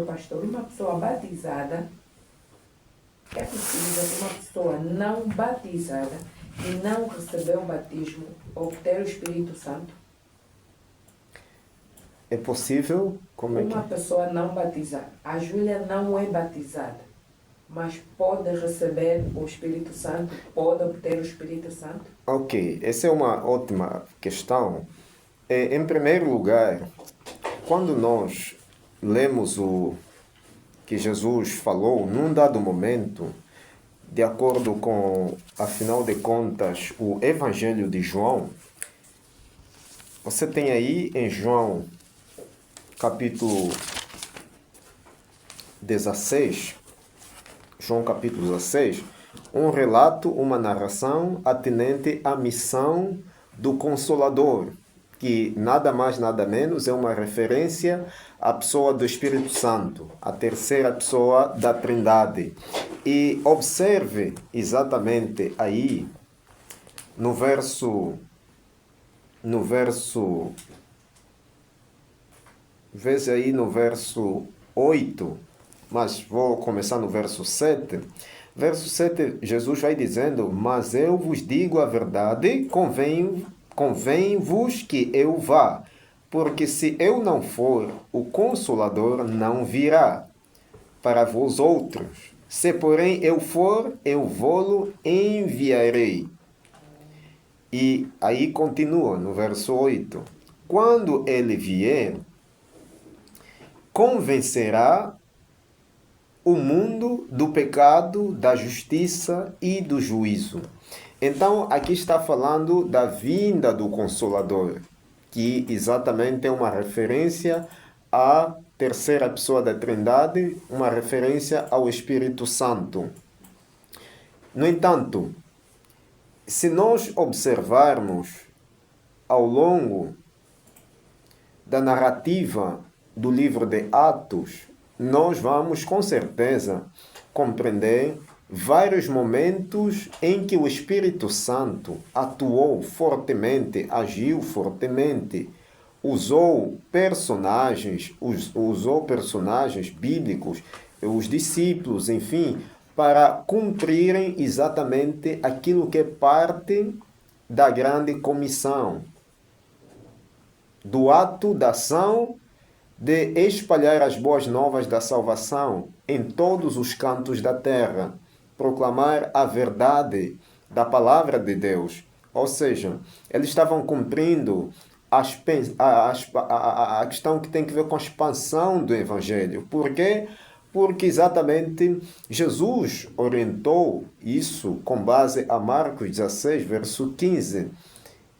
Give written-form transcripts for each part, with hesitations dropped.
pastor, uma pessoa batizada, é possível que uma pessoa não batizada e não receber o batismo obter o Espírito Santo? É possível? Como é que Uma pessoa não batizada, a Júlia não é batizada, mas pode receber o Espírito Santo, pode obter o Espírito Santo? Ok, essa é uma ótima questão. Em primeiro lugar, quando nós lemos o que Jesus falou, num dado momento, de acordo com, afinal de contas, o Evangelho de João, você tem aí em João, capítulo 16, João capítulo 16, um relato, uma narração atinente à missão do Consolador, que nada mais, nada menos é uma referência à pessoa do Espírito Santo, a terceira pessoa da Trindade. E observe exatamente aí, no verso, veja aí no verso 8, mas vou começar no verso 7. Verso 7, Jesus vai dizendo: Mas eu vos digo a verdade, convém-vos que eu vá, porque se eu não for, o Consolador não virá para vós outros. Se, porém, eu for, eu vou-lo enviarei. E aí continua no verso 8: Quando ele vier, convencerá o mundo do pecado, da justiça e do juízo. Então, aqui está falando da vinda do Consolador, que exatamente é uma referência à terceira pessoa da Trindade, uma referência ao Espírito Santo. No entanto, se nós observarmos ao longo da narrativa do livro de Atos, nós vamos com certeza compreender vários momentos em que o Espírito Santo atuou fortemente, agiu fortemente, usou personagens bíblicos, os discípulos, enfim, para cumprirem exatamente aquilo que é parte da grande comissão, do ato da ação de espalhar as boas novas da salvação em todos os cantos da terra, proclamar a verdade da palavra de Deus. Ou seja, eles estavam cumprindo a questão que tem que ver com a expansão do Evangelho. Por quê? Porque exatamente Jesus orientou isso com base a Marcos 16, verso 15.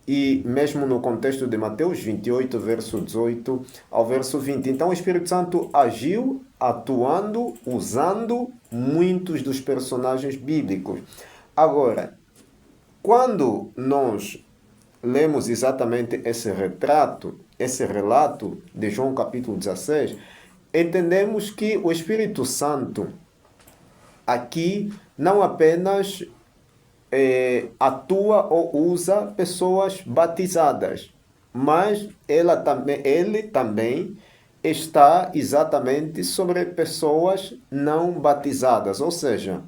E mesmo no contexto de Mateus 28, verso 18 ao verso 20. Então o Espírito Santo agiu, atuando, usando muitos dos personagens bíblicos. Agora, quando nós lemos exatamente esse retrato, esse relato de João capítulo 16, entendemos que o Espírito Santo aqui não apenas atua ou usa pessoas batizadas, mas ele também está exatamente sobre pessoas não batizadas, ou seja,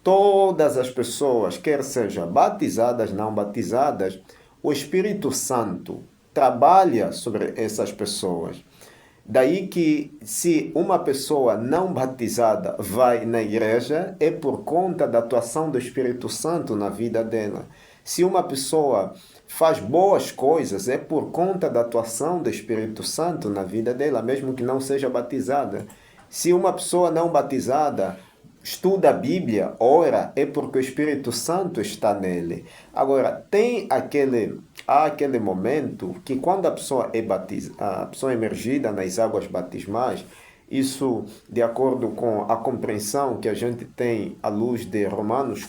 todas as pessoas, quer sejam batizadas, não batizadas, o Espírito Santo trabalha sobre essas pessoas. Daí que se uma pessoa não batizada vai na igreja, é por conta da atuação do Espírito Santo na vida dela. Se uma pessoa faz boas coisas, é por conta da atuação do Espírito Santo na vida dela, mesmo que não seja batizada. Se uma pessoa não batizada estuda a Bíblia, ora, é porque o Espírito Santo está nele. Agora, há aquele momento que quando a pessoa é batizada, a pessoa é emergida nas águas batismais, isso de acordo com a compreensão que a gente tem à luz de Romanos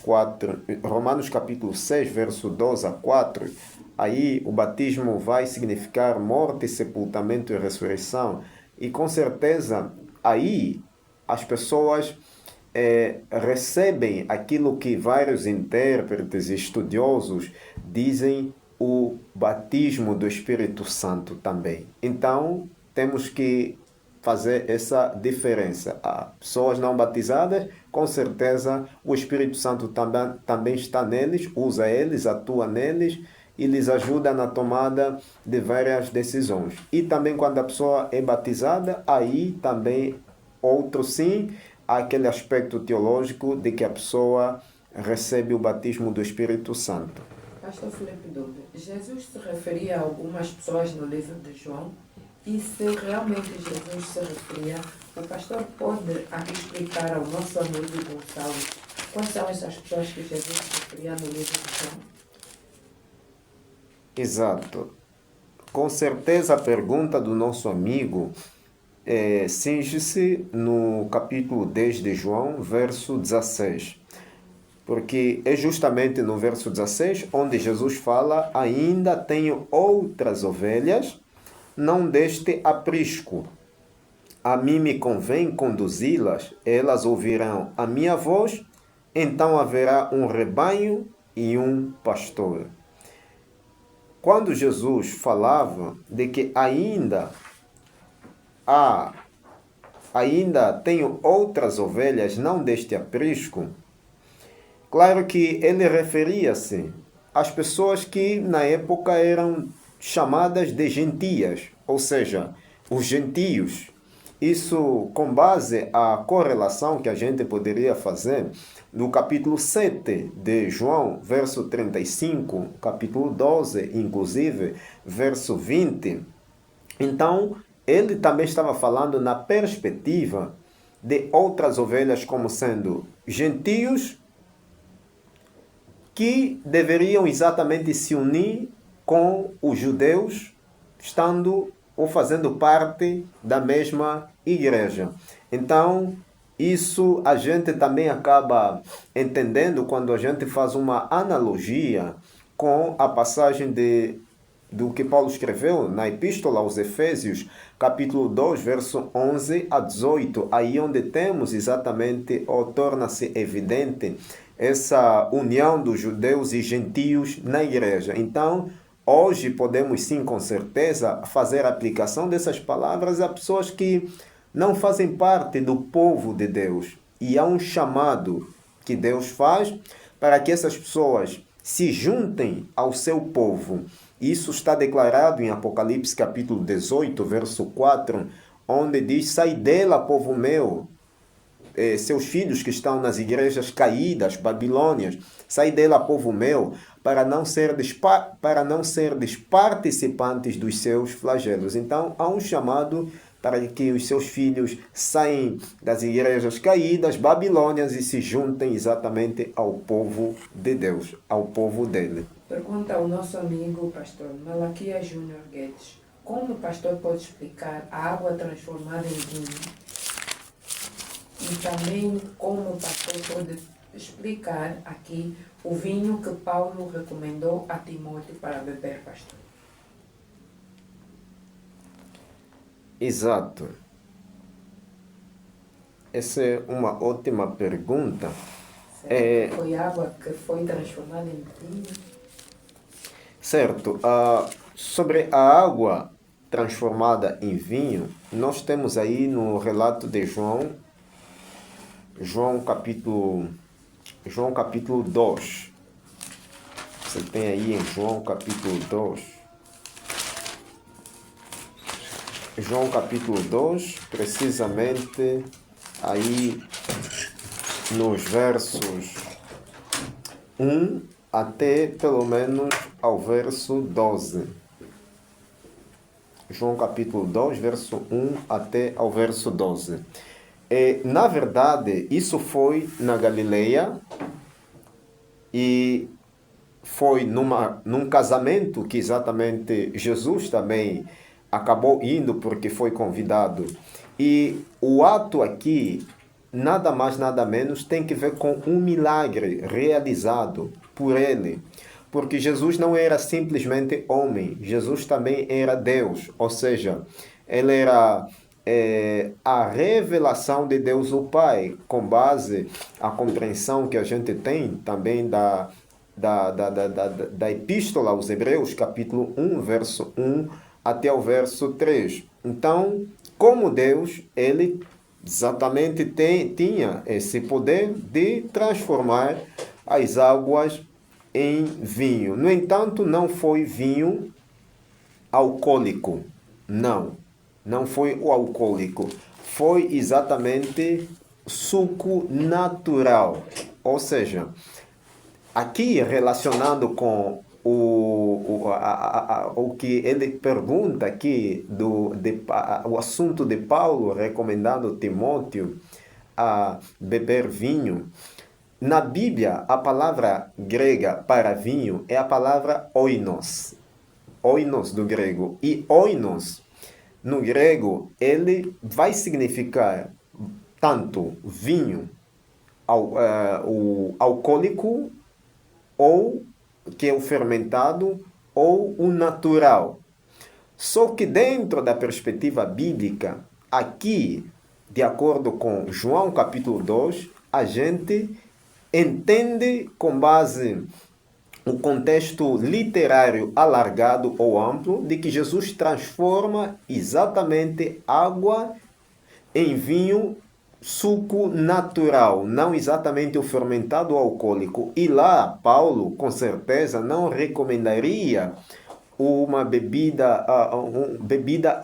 capítulo 6, verso 12 a 4, aí o batismo vai significar morte, sepultamento e ressurreição. E com certeza aí as pessoas recebem aquilo que vários intérpretes e estudiosos dizem o batismo do Espírito Santo também. Então, temos que fazer essa diferença. Há pessoas não batizadas, com certeza o Espírito Santo também está neles, usa eles, atua neles e lhes ajuda na tomada de várias decisões. E também quando a pessoa é batizada, aí também outro sim, há aquele aspecto teológico de que a pessoa recebe o batismo do Espírito Santo. Pastor Felipe Dúvida, Jesus se referia a algumas pessoas no livro de João, e se realmente Jesus se referia, o pastor pode aqui explicar ao nosso amigo Gonçalo quais são essas pessoas que Jesus se referia no livro de João? Exato. Com certeza a pergunta do nosso amigo cinge-se no capítulo 10 de João, verso 16. Porque é justamente no verso 16 onde Jesus fala: ainda tenho outras ovelhas, não deste aprisco. A mim me convém conduzi-las, elas ouvirão a minha voz, então haverá um rebanho e um pastor. Quando Jesus falava de que ainda tenho outras ovelhas, não deste aprisco, claro que ele referia-se às pessoas que na época eram chamadas de gentias, ou seja, os gentios. Isso com base à correlação que a gente poderia fazer no capítulo 7 de João, verso 35, capítulo 12, inclusive, verso 20. Então, ele também estava falando na perspectiva de outras ovelhas como sendo gentios que deveriam exatamente se unir com os judeus, estando ou fazendo parte da mesma igreja. Então, isso a gente também acaba entendendo quando a gente faz uma analogia com a passagem do que Paulo escreveu na Epístola aos Efésios, capítulo 2, verso 11 a 18, aí onde temos exatamente, ou torna-se evidente, essa união dos judeus e gentios na igreja. Então, hoje podemos sim, com certeza, fazer a aplicação dessas palavras a pessoas que não fazem parte do povo de Deus. E há um chamado que Deus faz para que essas pessoas se juntem ao seu povo. Isso está declarado em Apocalipse capítulo 18, verso 4, onde diz: sai dela, povo meu, seus filhos que estão nas igrejas caídas, Babilônias, sai dela, povo meu, para não serdes participantes dos seus flagelos. Então, há um chamado para que os seus filhos saiam das igrejas caídas, Babilônias, e se juntem exatamente ao povo de Deus, ao povo dele. Pergunta ao nosso amigo pastor Malaquias Júnior Guedes: como o pastor pode explicar a água transformada em vinho? E também como o pastor pode explicar aqui o vinho que Paulo recomendou a Timóteo para beber, pastor? Exato. Essa é uma ótima pergunta. Foi água que foi transformada em vinho? Certo. Sobre a água transformada em vinho, nós temos aí no relato de João capítulo 2. Você tem aí em João capítulo 2. João capítulo 2, precisamente aí nos versos 1 até pelo menos ao verso 12. João capítulo 2, verso 1 até ao verso 12. Na verdade, isso foi na Galileia e foi num casamento que exatamente Jesus também acabou indo porque foi convidado. E o ato aqui, nada mais, nada menos, tem que ver com um milagre realizado por ele. Porque Jesus não era simplesmente homem, Jesus também era Deus. Ou seja, ele era a revelação de Deus o Pai, com base à compreensão que a gente tem também da Epístola aos Hebreus, capítulo 1, verso 1 até o verso 3. Então, como Deus, ele exatamente tinha esse poder de transformar as águas em vinho. No entanto, não foi vinho alcoólico. Não foi o alcoólico. Foi exatamente suco natural. Ou seja, aqui relacionado com o que ele pergunta aqui, o assunto de Paulo recomendando Timóteo a beber vinho. Na Bíblia, a palavra grega para vinho é a palavra oinos. Oinos do grego. E oinos, no grego, ele vai significar tanto vinho o alcoólico, ou que é o fermentado, ou o natural. Só que dentro da perspectiva bíblica, aqui, de acordo com João capítulo 2, a gente entende com base no contexto literário alargado ou amplo de que Jesus transforma exatamente água em vinho, suco natural, não exatamente o fermentado alcoólico. E lá, Paulo, com certeza, não recomendaria uma bebida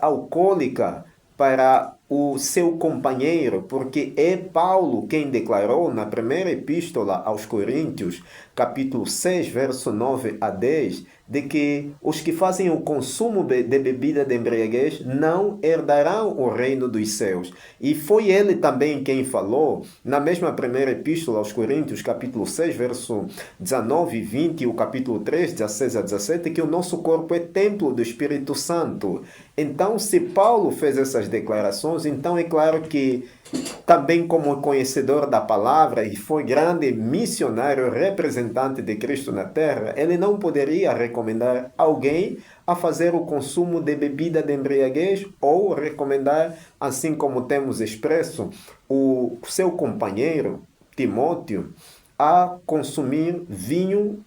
alcoólica para o seu companheiro, porque é Paulo quem declarou na primeira epístola aos Coríntios, capítulo 6, verso 9 a 10, de que os que fazem o consumo de bebida de embriaguez não herdarão o reino dos céus. E foi ele também quem falou, na mesma primeira epístola aos Coríntios, capítulo 6, verso 19 e 20, e o capítulo 3, 16 a 17, que o nosso corpo é templo do Espírito Santo. Então, se Paulo fez essas declarações, então é claro que também como conhecedor da palavra e foi grande missionário representante de Cristo na terra, ele não poderia recomendar alguém a fazer o consumo de bebida de embriaguez ou recomendar, assim como temos expresso, o seu companheiro, Timóteo, a consumir vinho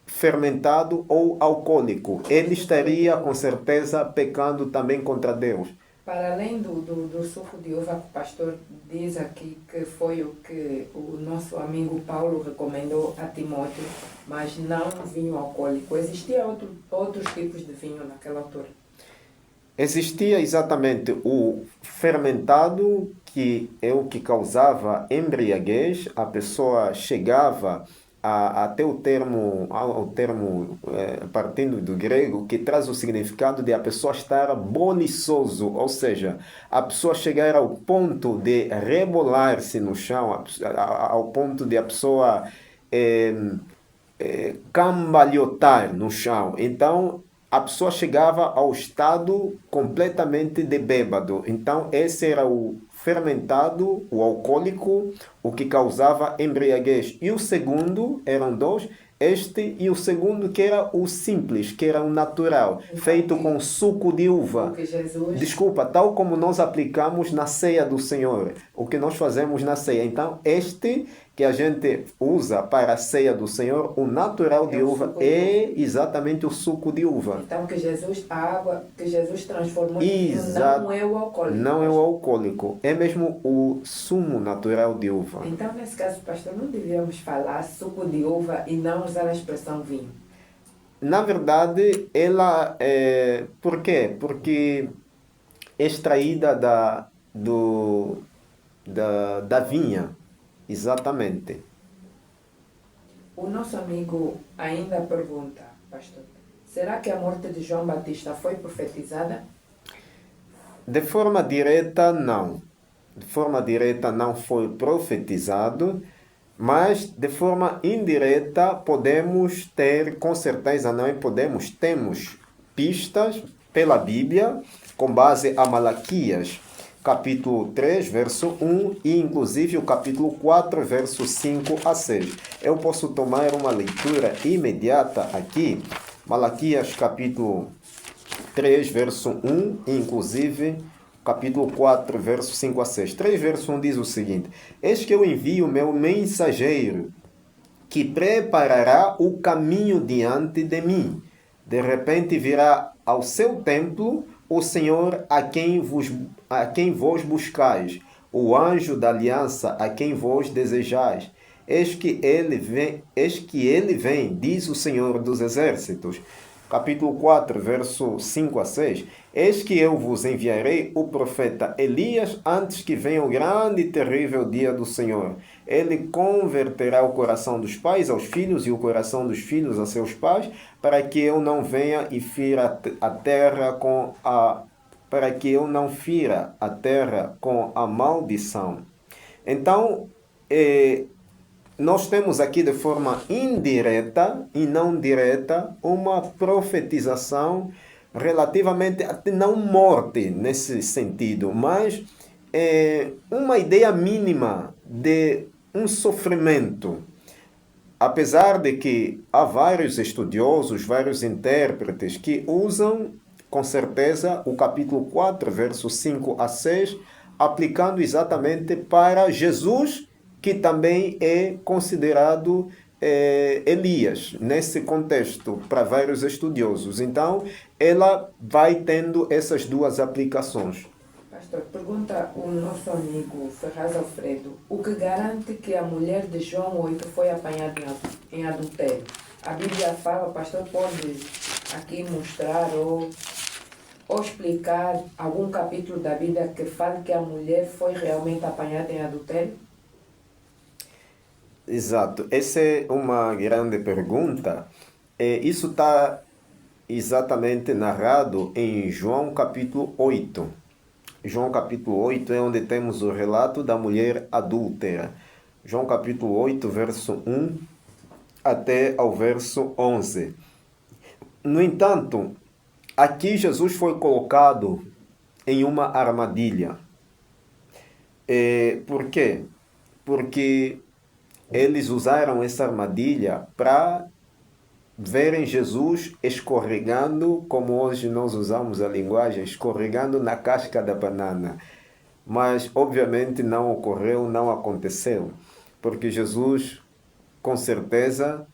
fermentado ou alcoólico. Ele estaria, com certeza, pecando também contra Deus. Para além do suco de uva que o pastor diz aqui, que foi o que o nosso amigo Paulo recomendou a Timóteo, mas não vinho alcoólico. Existiam outros tipos de vinho naquela altura? Existia exatamente o fermentado, que é o que causava embriaguez. A pessoa chegava até o termo, partindo do grego, que traz o significado de a pessoa estar boliçoso, ou seja, a pessoa chegar ao ponto de rebolar-se no chão, ao ponto de a pessoa cambalhotar no chão. Então, a pessoa chegava ao estado completamente de bêbado. Então, esse era o fermentado, o alcoólico, o que causava embriaguez. E o segundo, eram dois, este e o segundo, que era o simples, que era o natural, feito com suco de uva. Desculpa, tal como nós aplicamos na ceia do Senhor, o que nós fazemos na ceia. Então, este que a gente usa para a ceia do Senhor, o natural de uva, é exatamente o suco de uva. Então, a água que Jesus transformou em vinho não é o alcoólico. Não é o alcoólico, é mesmo o sumo natural de uva. Então, nesse caso, pastor, não devíamos falar suco de uva e não usar a expressão vinho? Na verdade, ela por quê? Porque é extraída da vinha. Exatamente. O nosso amigo ainda pergunta, pastor, será que a morte de João Batista foi profetizada? De forma direta, não. De forma direta não foi profetizado, mas de forma indireta podemos ter, com certeza não temos pistas pela Bíblia, com base a Malaquias, capítulo 3, verso 1 e inclusive o capítulo 4, verso 5 a 6. Eu posso tomar uma leitura imediata aqui, Malaquias capítulo 3, verso 1 e inclusive capítulo 4, verso 5 a 6. 3, verso 1 diz o seguinte: Eis que eu envio o meu mensageiro, que preparará o caminho diante de mim. De repente virá ao seu templo o Senhor a quem vos a quem vós buscais, o anjo da aliança a quem vós desejais. Eis que ele vem, diz o Senhor dos Exércitos. Capítulo 4, verso 5 a 6. Eis que eu vos enviarei o profeta Elias antes que venha o grande e terrível dia do Senhor. Ele converterá o coração dos pais aos filhos e o coração dos filhos a seus pais, para que eu não venha e fira a terra para que eu não fira a terra com a maldição. Então, nós temos aqui de forma indireta e não direta uma profetização relativamente a não morte nesse sentido, mas uma ideia mínima de um sofrimento. Apesar de que há vários estudiosos, vários intérpretes que usam com certeza o capítulo 4, versos 5 a 6, aplicando exatamente para Jesus, que também é considerado Elias, nesse contexto, para vários estudiosos. Então, ela vai tendo essas duas aplicações. Pastor, pergunta o nosso amigo Ferraz Alfredo, o que garante que a mulher de João 8 foi apanhada em adultério? A Bíblia fala, pastor, pode aqui mostrar ou explicar algum capítulo da Bíblia que fale que a mulher foi realmente apanhada em adultério? Exato. Essa é uma grande pergunta. Isso está exatamente narrado em João capítulo 8. João capítulo 8 é onde temos o relato da mulher adúltera. João capítulo 8, verso 1 até ao verso 11. No entanto, aqui Jesus foi colocado em uma armadilha. Por quê? Porque eles usaram essa armadilha para verem Jesus escorregando, como hoje nós usamos a linguagem, escorregando na casca da banana. Mas, obviamente, não ocorreu, não aconteceu, porque Jesus, com certeza,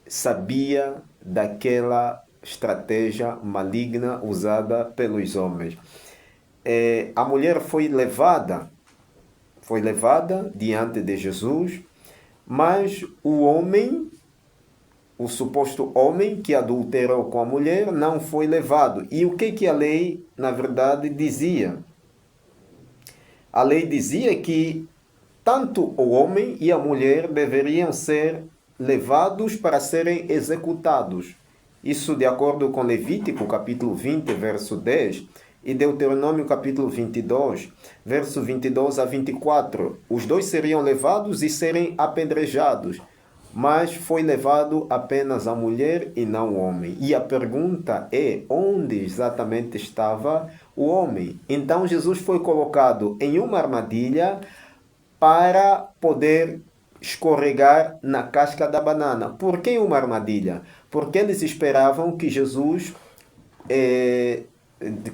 sabia daquela estratégia maligna usada pelos homens. A mulher foi levada diante de Jesus, mas o homem, o suposto homem que adulterou com a mulher, não foi levado. E o que a lei, na verdade, dizia? A lei dizia que tanto o homem e a mulher deveriam ser levados para serem executados. Isso de acordo com Levítico, capítulo 20, verso 10, e Deuteronômio, capítulo 22, verso 22 a 24. Os dois seriam levados e serem apedrejados, mas foi levado apenas a mulher e não o homem. E a pergunta é, onde exatamente estava o homem? Então Jesus foi colocado em uma armadilha para poder escorregar na casca da banana. Por que uma armadilha? Porque eles esperavam que Jesus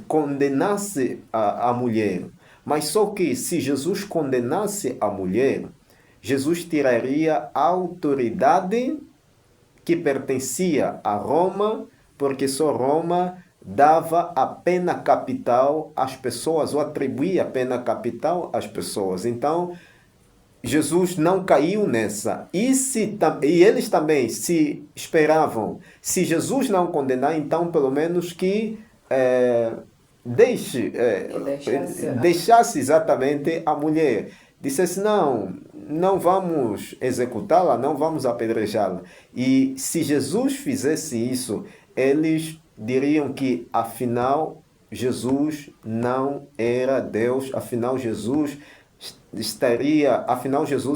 condenasse a mulher. Mas só que se Jesus condenasse a mulher, Jesus tiraria a autoridade que pertencia a Roma, porque só Roma dava a pena capital às pessoas, ou atribuía a pena capital às pessoas. Então, Jesus não caiu nessa. E eles também se esperavam, se Jesus não condenar, então pelo menos que deixasse exatamente a mulher. Dissesse, não vamos executá-la, não vamos apedrejá-la. E se Jesus fizesse isso, eles diriam que afinal Jesus não era Deus, afinal Jesus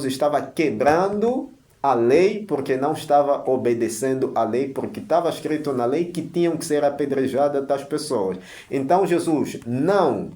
estava quebrando a lei porque não estava obedecendo a lei, porque estava escrito na lei que tinham que ser apedrejadas as pessoas. Então Jesus não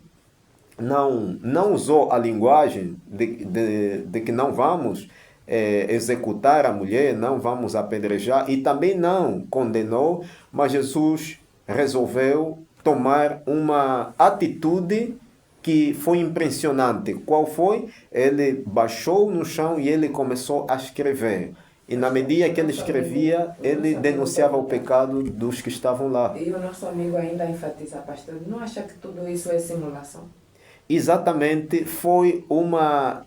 usou a linguagem de que não vamos executar a mulher, não vamos apedrejar, e também não condenou, mas Jesus resolveu tomar uma atitude que foi impressionante. Qual foi? Ele baixou no chão e ele começou a escrever. E na medida que ele escrevia, ele denunciava o pecado dos que estavam lá. E o nosso amigo ainda enfatiza, pastor, não acha que tudo isso é simulação? exatamente foi uma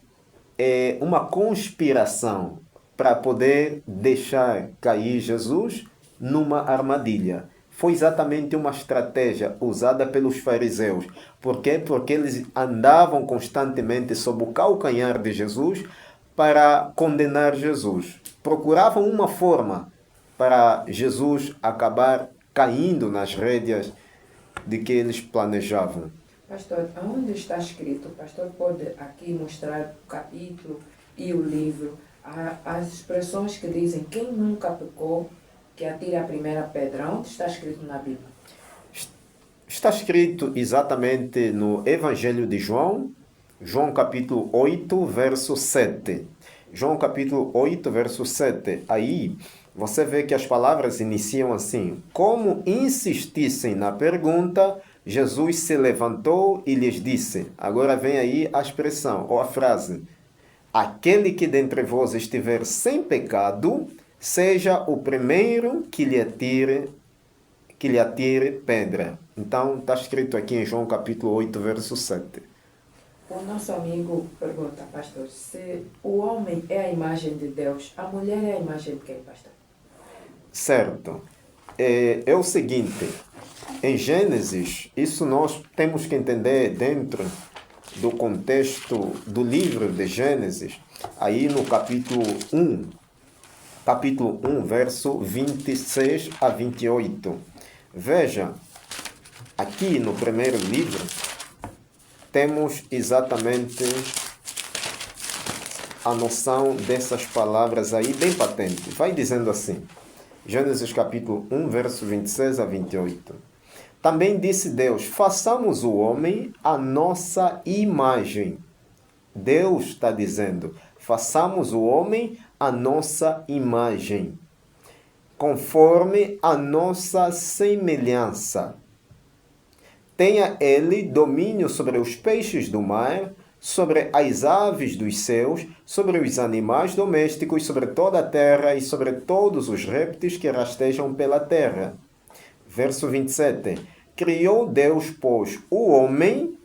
conspiração para poder deixar cair Jesus numa armadilha. Foi exatamente uma estratégia usada pelos fariseus. Por quê? Porque eles andavam constantemente sob o calcanhar de Jesus para condenar Jesus. Procuravam uma forma para Jesus acabar caindo nas rédeas de que eles planejavam. Pastor, aonde está escrito? O pastor pode aqui mostrar o capítulo e o livro, as expressões que dizem quem nunca pecou, que atire a primeira pedra. Onde está escrito na Bíblia? Está escrito exatamente no Evangelho de João, João capítulo 8, verso 7. João capítulo 8, verso 7. Aí você vê que as palavras iniciam assim: como insistissem na pergunta, Jesus se levantou e lhes disse. Agora vem aí a expressão ou a frase: aquele que dentre vós estiver sem pecado, seja o primeiro que lhe atire pedra. Então, está escrito aqui em João capítulo 8, verso 7. O nosso amigo pergunta, pastor, se o homem é a imagem de Deus, a mulher é a imagem de quem, pastor? Certo. É o seguinte, em Gênesis, isso nós temos que entender dentro do contexto do livro de Gênesis, aí no capítulo 1, verso 26 a 28. Veja, aqui no primeiro livro, temos exatamente a noção dessas palavras aí bem patente. Vai dizendo assim, Gênesis capítulo 1, verso 26 a 28. Também disse Deus, façamos o homem à nossa imagem. Deus está dizendo, façamos o homem à nossa imagem, conforme a nossa semelhança. Tenha ele domínio sobre os peixes do mar, sobre as aves dos céus, sobre os animais domésticos, sobre toda a terra e sobre todos os répteis que rastejam pela terra. Verso 27. Criou Deus, pois, o homem,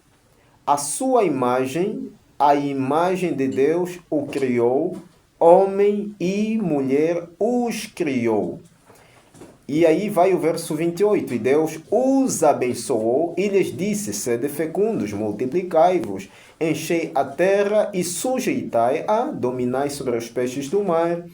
a sua imagem, a imagem de Deus o criou, homem e mulher os criou. E aí vai o verso 28. E Deus os abençoou e lhes disse, sede fecundos, multiplicai-vos, enchei a terra e sujeitai-a, dominai sobre os peixes do mar,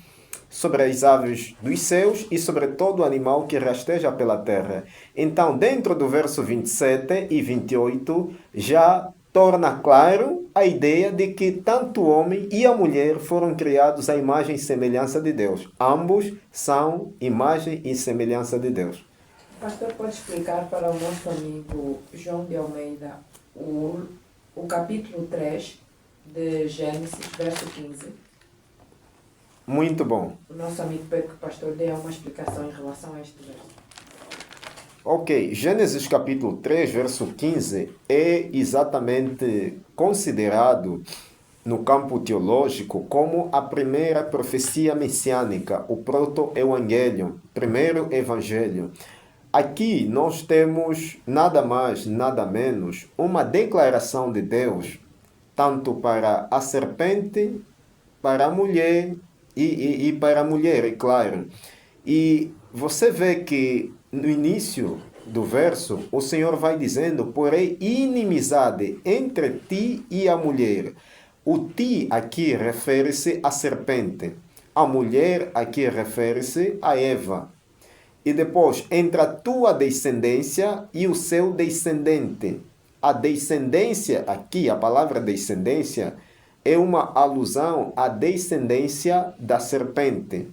sobre as aves dos céus e sobre todo animal que rasteja pela terra. Então, dentro do verso 27 e 28, já torna claro a ideia de que tanto o homem e a mulher foram criados à imagem e semelhança de Deus. Ambos são imagem e semelhança de Deus. O pastor pode explicar para o nosso amigo João de Almeida o capítulo 3 de Gênesis, verso 15? Muito bom. O nosso amigo pede que o pastor dê uma explicação em relação a este verso. Ok, Gênesis capítulo 3, verso 15 é exatamente considerado no campo teológico como a primeira profecia messiânica, o proto-evangelho, primeiro evangelho. Aqui nós temos nada mais, nada menos, uma declaração de Deus, tanto para a serpente, para a mulher e para a mulher, é claro. E você vê que no início do verso, o Senhor vai dizendo, porém, inimizade entre ti e a mulher. O ti aqui refere-se à serpente. A mulher aqui refere-se a Eva. E depois, entre a tua descendência e o seu descendente. A descendência aqui, a palavra descendência, é uma alusão à descendência da serpente.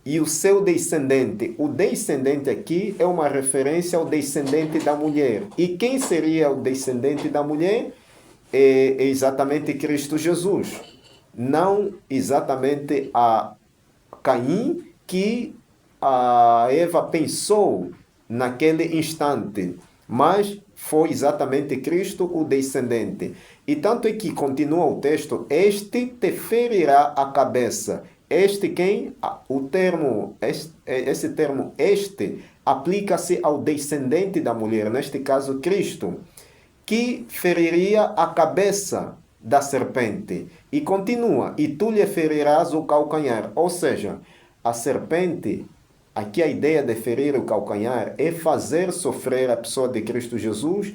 E o seu descendente, o descendente aqui é uma referência ao descendente da mulher. E quem seria o descendente da mulher? É exatamente Cristo Jesus. Não exatamente a Caim que a Eva pensou naquele instante, mas foi exatamente Cristo o descendente. E tanto é que continua o texto, este te ferirá a cabeça. Este quem? Esse termo este aplica-se ao descendente da mulher, neste caso Cristo. que feriria a cabeça da serpente. E continua, e tu lhe ferirás o calcanhar. Ou seja, a serpente, aqui a ideia de ferir o calcanhar é fazer sofrer a pessoa de Cristo Jesus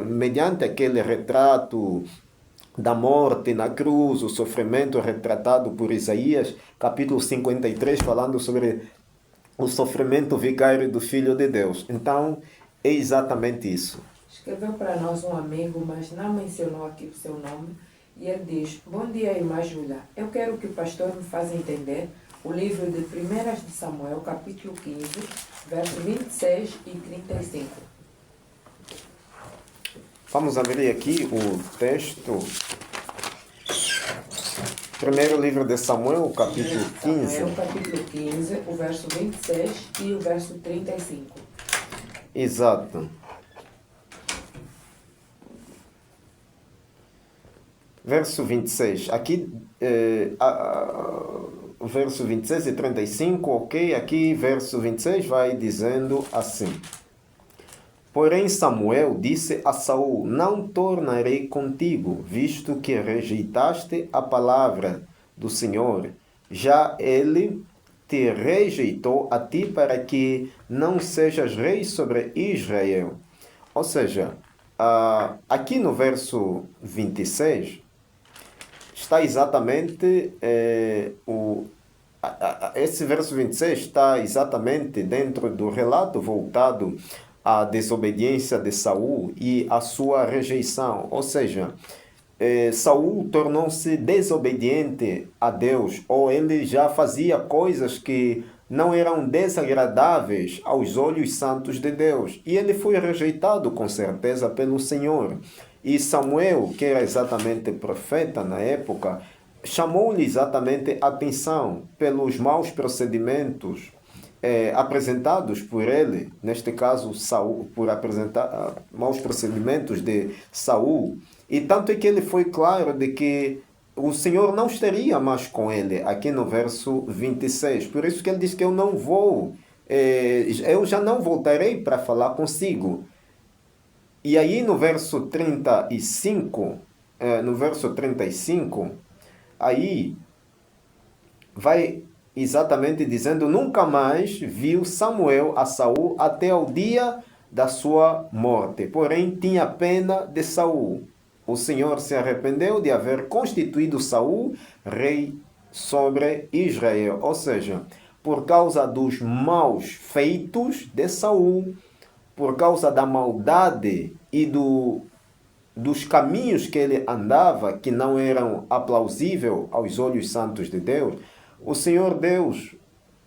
mediante aquele retrato da morte na cruz, o sofrimento retratado por Isaías, capítulo 53, falando sobre o sofrimento vicário do Filho de Deus. Então, é exatamente isso. Escreveu para nós um amigo, mas não mencionou aqui o seu nome, e ele diz: Bom dia, irmã Júlia. Eu quero que o pastor me faça entender o livro de 1 de Samuel, capítulo 15, versos 26 e 35. Vamos abrir aqui o texto. Primeiro livro de Samuel, capítulo 15. Samuel, capítulo 15, o verso 26 e o verso 35. Exato. Verso 26. Aqui, o verso 26 e 35, ok? Aqui, verso 26 vai dizendo assim. Porém Samuel disse a Saul: Não tornarei contigo, visto que rejeitaste a palavra do Senhor. Já ele te rejeitou a ti para que não sejas rei sobre Israel. Ou seja, aqui no verso 26 está exatamente esse verso 26 está exatamente dentro do relato voltado à desobediência de Saul e à sua rejeição. Ou seja, Saul tornou-se desobediente a Deus, ou ele já fazia coisas que não eram desagradáveis aos olhos santos de Deus. E ele foi rejeitado com certeza pelo Senhor. E Samuel, que era exatamente profeta na época, chamou-lhe exatamente a atenção pelos maus procedimentos apresentados por ele, neste caso Saul, por apresentar maus procedimentos de Saul, e tanto é que ele foi claro de que o Senhor não estaria mais com ele, aqui no verso 26, por isso que ele diz que eu não vou, eu já não voltarei para falar consigo. E aí no verso 35, aí vai exatamente dizendo: nunca mais viu Samuel a Saul até o dia da sua morte. Porém, tinha pena de Saul. O Senhor se arrependeu de haver constituído Saul rei sobre Israel. Ou seja, por causa dos maus feitos de Saul, por causa da maldade e dos caminhos que ele andava, que não eram aplausíveis aos olhos santos de Deus, o Senhor Deus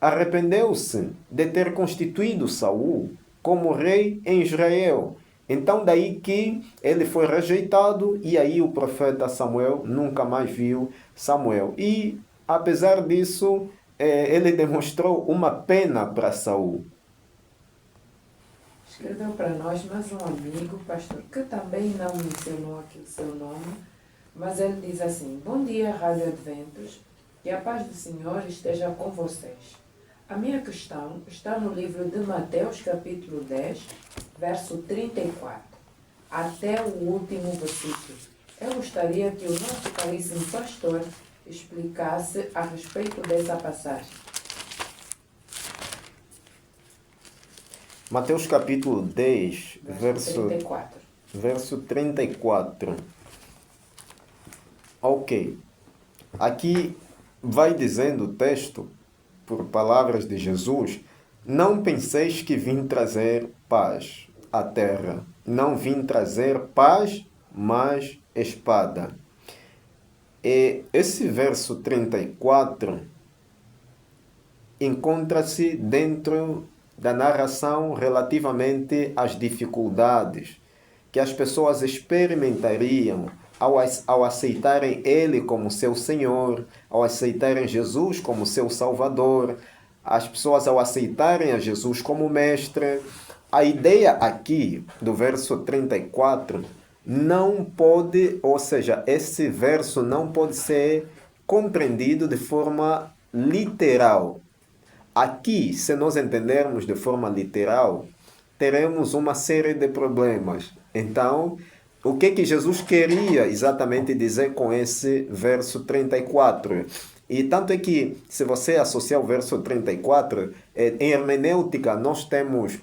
arrependeu-se de ter constituído Saul como rei em Israel. Então daí que ele foi rejeitado, e aí o profeta Samuel nunca mais viu Samuel. E apesar disso, ele demonstrou uma pena para Saul. Escreveu para nós mais um amigo, pastor, que também não mencionou aqui o seu nome, mas ele diz assim: Bom dia, Rádio Adventos, que a paz do Senhor esteja com vocês. A minha questão está no livro de Mateus, capítulo 10, verso 34, até o último versículo. Eu gostaria que o nosso caríssimo pastor explicasse a respeito dessa passagem. Mateus capítulo 10, verso 34. Ok. Aqui vai dizendo o texto, por palavras de Jesus: não penseis que vim trazer paz à terra. Não vim trazer paz, mas espada. E esse verso 34 encontra-se dentro da narração relativamente às dificuldades que as pessoas experimentariam ao aceitarem Ele como seu Senhor, ao aceitarem Jesus como seu Salvador, as pessoas ao aceitarem a Jesus como Mestre. A ideia aqui do verso 34 não pode, ou seja, esse verso não pode ser compreendido de forma literal. Aqui, se nós entendermos de forma literal, teremos uma série de problemas. Então, o que Jesus queria exatamente dizer com esse verso 34? E tanto é que, se você associar o verso 34, em hermenêutica nós temos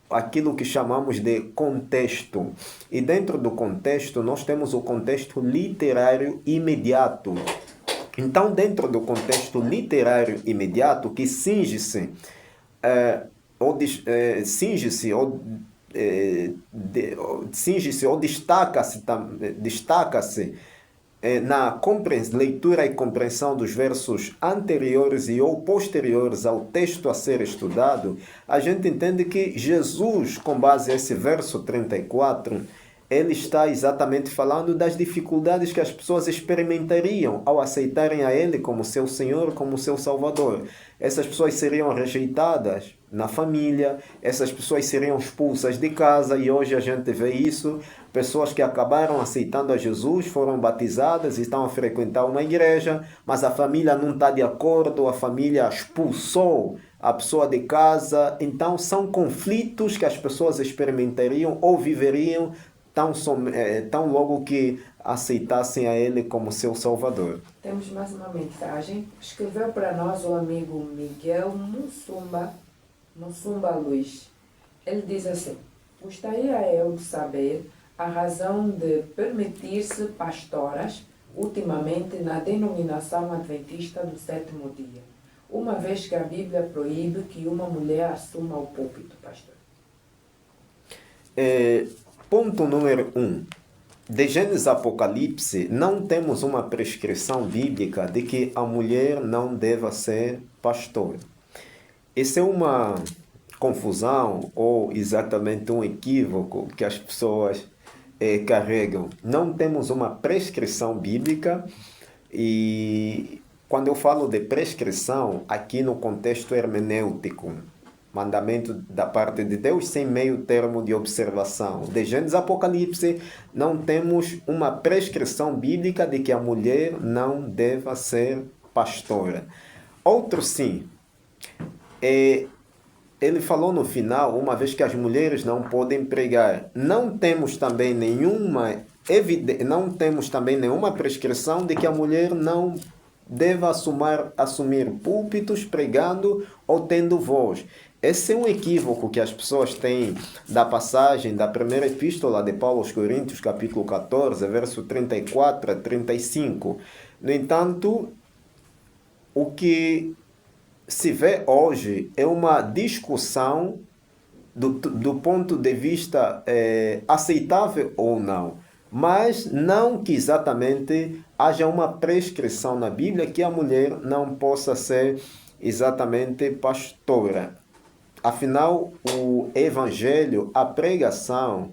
aquilo que chamamos de contexto. E dentro do contexto, nós temos o contexto literário imediato. Então, dentro do contexto literário imediato, que cinge-se ou destaca-se na leitura e compreensão dos versos anteriores e ou posteriores ao texto a ser estudado, a gente entende que Jesus, com base nesse verso 34, ele está exatamente falando das dificuldades que as pessoas experimentariam ao aceitarem a Ele como seu Senhor, como seu Salvador. Essas pessoas seriam rejeitadas na família, essas pessoas seriam expulsas de casa, e hoje a gente vê isso. Pessoas que acabaram aceitando a Jesus, foram batizadas e estão a frequentar uma igreja, mas a família não está de acordo, a família expulsou a pessoa de casa. Então são conflitos que as pessoas experimentariam ou viveriam tão logo que aceitassem a Ele como seu Salvador. Temos mais uma mensagem. Escreveu para nós o amigo Miguel Mussumba Luiz. Ele diz assim: gostaria eu de saber a razão de permitir-se pastoras ultimamente na denominação adventista do sétimo dia, uma vez que a Bíblia proíbe que uma mulher assuma o púlpito, pastor. Ponto número 1. De Gênesis a Apocalipse, não temos uma prescrição bíblica de que a mulher não deva ser pastora. Isso é uma confusão ou exatamente um equívoco que as pessoas carregam. Não temos uma prescrição bíblica, e quando eu falo de prescrição, aqui no contexto hermenêutico, mandamento da parte de Deus sem meio termo de observação. De Gênesis a Apocalipse, não temos uma prescrição bíblica de que a mulher não deva ser pastora. Outro sim. Ele falou no final, uma vez que as mulheres não podem pregar. Não temos também nenhuma prescrição de que a mulher não deva assumir púlpitos pregando ou tendo voz. Esse é um equívoco que as pessoas têm da passagem da primeira epístola de Paulo aos Coríntios, capítulo 14, verso 34 a 35. No entanto, o que se vê hoje é uma discussão do ponto de vista aceitável ou não, mas não que exatamente haja uma prescrição na Bíblia que a mulher não possa ser exatamente pastora. Afinal, o evangelho, a pregação,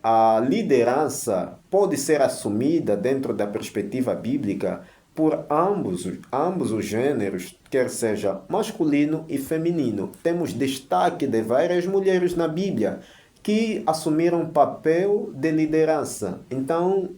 a liderança pode ser assumida dentro da perspectiva bíblica por ambos os gêneros, quer seja masculino e feminino. Temos destaque de várias mulheres na Bíblia que assumiram papel de liderança. Então,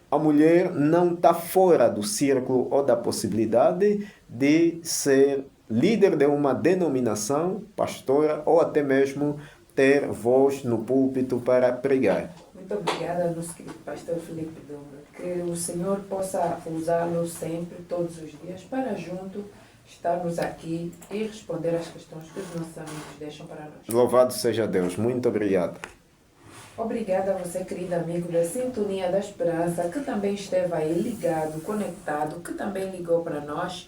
a mulher não está fora do círculo ou da possibilidade de ser líder de uma denominação, pastora, ou até mesmo ter voz no púlpito para pregar. Muito obrigada, nosso querido pastor Felipe Dunga. Que o Senhor possa usá-lo sempre, todos os dias, para junto estarmos aqui e responder às questões que os nossos amigos deixam para nós. Louvado seja Deus. Muito obrigado. Obrigada a você, querido amigo da Sintonia da Esperança, que também esteve aí ligado, conectado, que também ligou para nós.